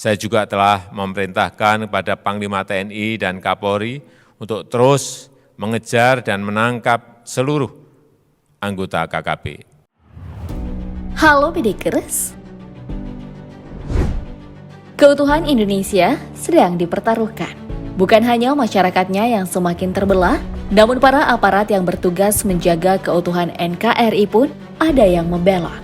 Saya juga telah memerintahkan kepada Panglima TNI dan Kapolri untuk terus mengejar dan menangkap seluruh anggota KKB. Halo Bidikers, keutuhan Indonesia sedang dipertaruhkan. Bukan hanya masyarakatnya yang semakin terbelah, namun para aparat yang bertugas menjaga keutuhan NKRI pun ada yang membela.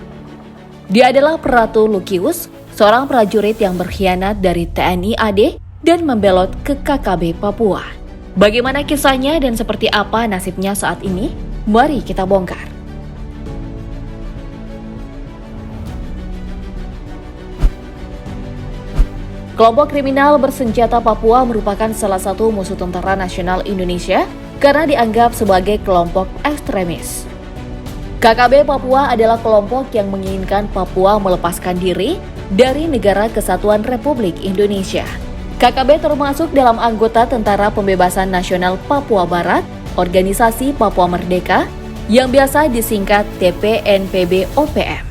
Dia adalah Pratu Lukius, seorang prajurit yang berkhianat dari TNI AD dan membelot ke KKB Papua. Bagaimana kisahnya dan seperti apa nasibnya saat ini? Mari kita bongkar. Kelompok kriminal bersenjata Papua merupakan salah satu musuh tentara nasional Indonesia karena dianggap sebagai kelompok ekstremis. KKB Papua adalah kelompok yang menginginkan Papua melepaskan diri dari Negara Kesatuan Republik Indonesia. KKB termasuk dalam anggota Tentara Pembebasan Nasional Papua Barat, Organisasi Papua Merdeka, yang biasa disingkat TPNPB-OPM.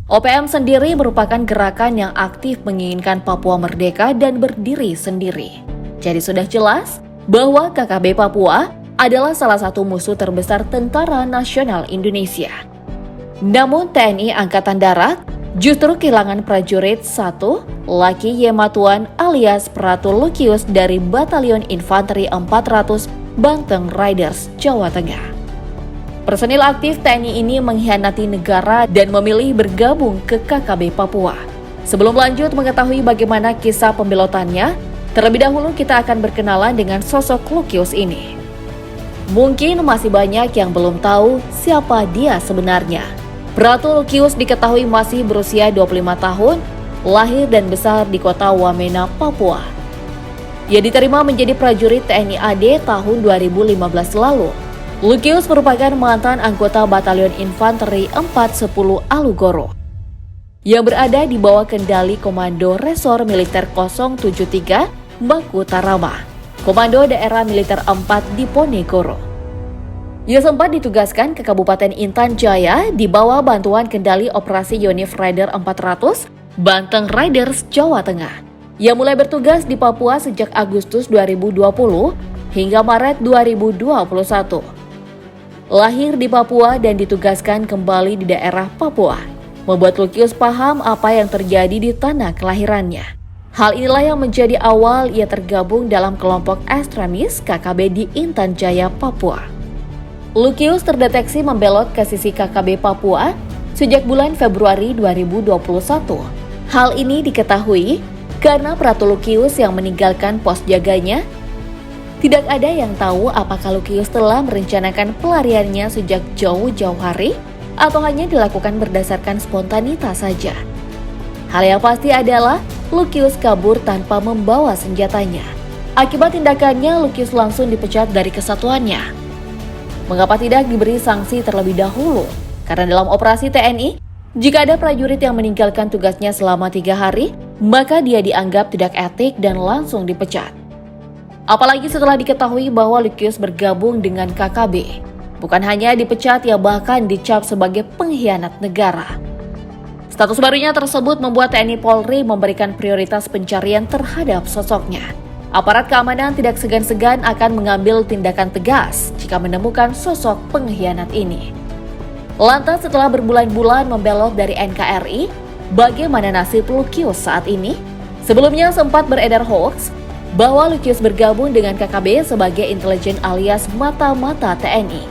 OPM sendiri merupakan gerakan yang aktif menginginkan Papua merdeka dan berdiri sendiri. Jadi sudah jelas bahwa KKB Papua adalah salah satu musuh terbesar Tentara Nasional Indonesia. Namun TNI Angkatan Darat justru kehilangan prajurit satu, Laki Yematuan alias Pratu Lukius dari Batalion Infanteri 400 Banteng Riders, Jawa Tengah. Personil aktif TNI ini mengkhianati negara dan memilih bergabung ke KKB Papua. Sebelum lanjut mengetahui bagaimana kisah pembelotannya, terlebih dahulu kita akan berkenalan dengan sosok Lukius ini. Mungkin masih banyak yang belum tahu siapa dia sebenarnya. Pratu Lukius diketahui masih berusia 25 tahun, lahir dan besar di kota Wamena, Papua. Ia diterima menjadi prajurit TNI AD tahun 2015 lalu. Lukius merupakan mantan anggota Batalion Infanteri 410 Alugoro yang berada di bawah kendali Komando Resor Militer 073 Baku Tarama, Komando Daerah Militer 4 di Ponegoro. Ia sempat ditugaskan ke Kabupaten Intan Jaya di bawah bantuan kendali Operasi Yonif Rider 400 Banteng Riders, Jawa Tengah. Ia mulai bertugas di Papua sejak Agustus 2020 hingga Maret 2021. Lahir di Papua dan ditugaskan kembali di daerah Papua, membuat Lukius paham apa yang terjadi di tanah kelahirannya. Hal inilah yang menjadi awal ia tergabung dalam kelompok ekstremis KKB di Intan Jaya, Papua. Lukius terdeteksi membelot ke sisi KKB Papua sejak bulan Februari 2021. Hal ini diketahui karena Pratu Lukius yang meninggalkan pos jaganya. Tidak ada yang tahu apakah Lukius telah merencanakan pelariannya sejak jauh-jauh hari atau hanya dilakukan berdasarkan spontanitas saja. Hal yang pasti adalah Lukius kabur tanpa membawa senjatanya. Akibat tindakannya, Lukius langsung dipecat dari kesatuannya. Mengapa tidak diberi sanksi terlebih dahulu? Karena dalam operasi TNI, jika ada prajurit yang meninggalkan tugasnya selama 3 hari, maka dia dianggap tidak etik dan langsung dipecat. Apalagi setelah diketahui bahwa Lukius bergabung dengan KKB. Bukan hanya dipecat, ia bahkan dicap sebagai pengkhianat negara. Status barunya tersebut membuat TNI Polri memberikan prioritas pencarian terhadap sosoknya. Aparat keamanan tidak segan-segan akan mengambil tindakan tegas jika menemukan sosok pengkhianat ini. Lantas setelah berbulan-bulan membelot dari NKRI, bagaimana nasib Lukius saat ini? Sebelumnya sempat beredar hoax bahwa Lukius bergabung dengan KKB sebagai intelijen alias mata-mata TNI.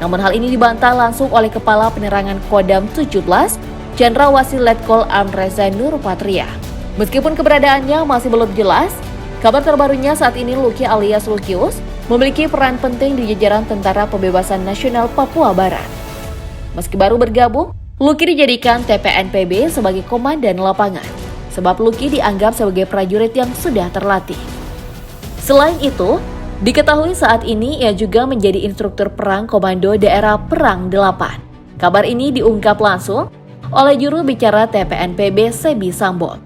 Namun hal ini dibantah langsung oleh Kepala Penerangan Kodam 17, Jenderal Wasil Letkol Amreza Nurpatria. Meskipun keberadaannya masih belum jelas, kabar terbarunya saat ini Luki alias Lukius memiliki peran penting di jajaran Tentara Pembebasan Nasional Papua Barat. Meski baru bergabung, Luki dijadikan TPNPB sebagai komandan lapangan. Sebab Luki dianggap sebagai prajurit yang sudah terlatih. Selain itu, diketahui saat ini ia juga menjadi instruktur perang Komando Daerah Perang 8. Kabar ini diungkap langsung oleh juru bicara TPNPB Sebi Sambo.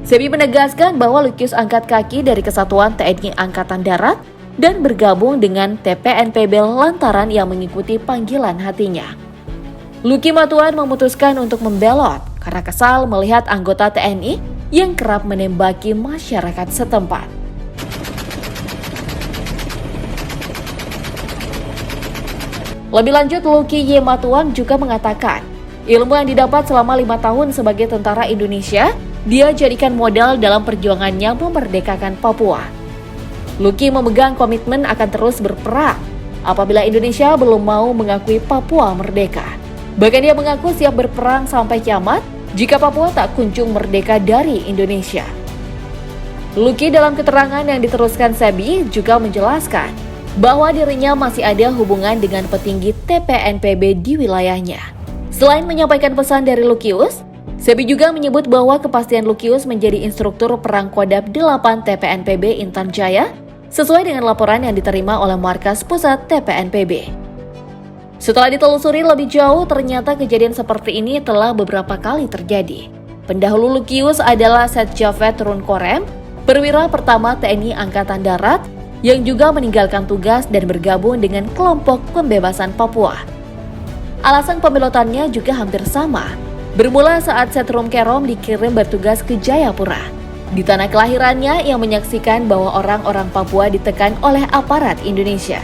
Sebi menegaskan bahwa Lukius angkat kaki dari Kesatuan TNI Angkatan Darat dan bergabung dengan TPNPB lantaran ia mengikuti panggilan hatinya. Luki Matuan memutuskan untuk membelot karena kesal melihat anggota TNI yang kerap menembaki masyarakat setempat. Lebih lanjut, Lucky Y. Matuang juga mengatakan, ilmu yang didapat selama 5 tahun sebagai tentara Indonesia, dia jadikan modal dalam perjuangannya memerdekakan Papua. Lucky memegang komitmen akan terus berperang apabila Indonesia belum mau mengakui Papua merdeka. Bahkan dia mengaku siap berperang sampai kiamat jika Papua tak kunjung merdeka dari Indonesia. Lucky dalam keterangan yang diteruskan Sebi juga menjelaskan bahwa dirinya masih ada hubungan dengan petinggi TPNPB di wilayahnya. Selain menyampaikan pesan dari Lukius, Sebi juga menyebut bahwa kepastian Lukius menjadi instruktur perang Kodam 8 TPNPB Intan Jaya sesuai dengan laporan yang diterima oleh markas pusat TPNPB. Setelah ditelusuri lebih jauh, ternyata kejadian seperti ini telah beberapa kali terjadi. Pendahulu Lukius adalah Setjafet Runkorem, perwira pertama TNI Angkatan Darat, yang juga meninggalkan tugas dan bergabung dengan kelompok pembebasan Papua. Alasan pembelotannya juga hampir sama, bermula saat Setrum Kerom dikirim bertugas ke Jayapura. Di tanah kelahirannya, ia menyaksikan bahwa orang-orang Papua ditekan oleh aparat Indonesia.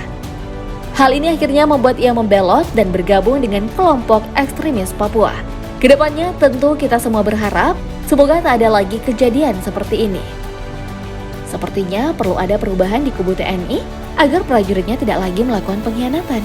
Hal ini akhirnya membuat ia membelot dan bergabung dengan kelompok ekstremis Papua. Kedepannya tentu kita semua berharap semoga tak ada lagi kejadian seperti ini. Sepertinya perlu ada perubahan di kubu TNI agar prajuritnya tidak lagi melakukan pengkhianatan.